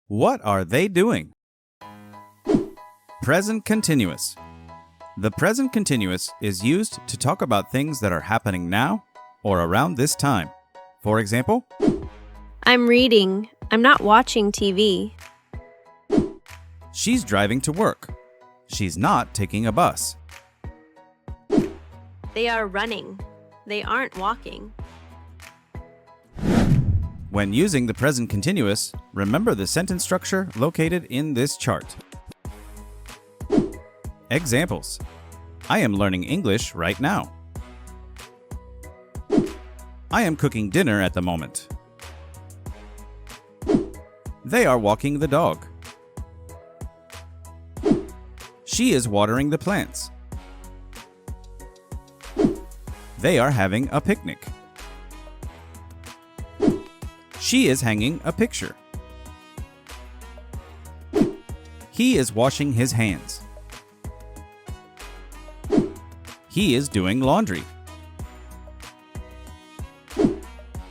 What are they doing? Present continuous. The present continuous is used to talk about things that are happening now or around this time. For example, I'm reading. I'm not watching TV. she's driving to work. She's not taking a bus. They are running. They aren't walking. When using the present continuous, remember the sentence structure located in this chart. Examples. I am learning English right now. I am cooking dinner at the moment. They are walking the dog. She is watering the plants. They are having a picnic. She is hanging a picture. He is washing his hands. He is doing laundry.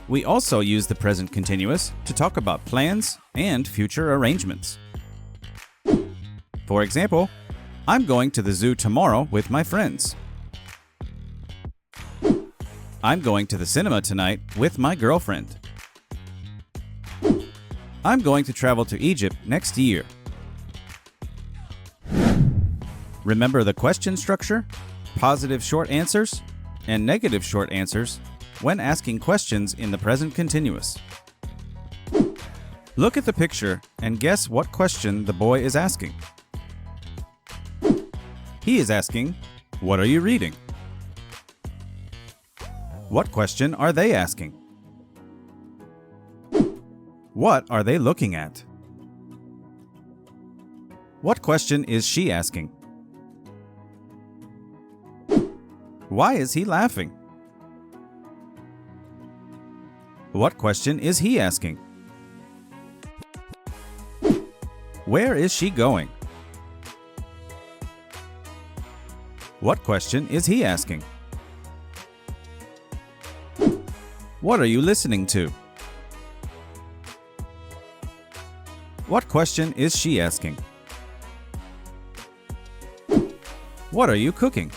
We also use the present continuous to talk about plans and future arrangements. For example, I'm going to the zoo tomorrow with my friends. I'm going to the cinema tonight with my girlfriend. I'm going to travel to Egypt next year. Remember the question structure, positive short answers, and negative short answers when asking questions in the present continuous. Look at the picture and guess what question the boy is asking. He is asking, "What are you reading?" What question are they asking? What are they looking at? What question is she asking? Why is he laughing? What question is he asking? Where is she going? What question is he asking? What are you listening to? What question is she asking? What are you cooking?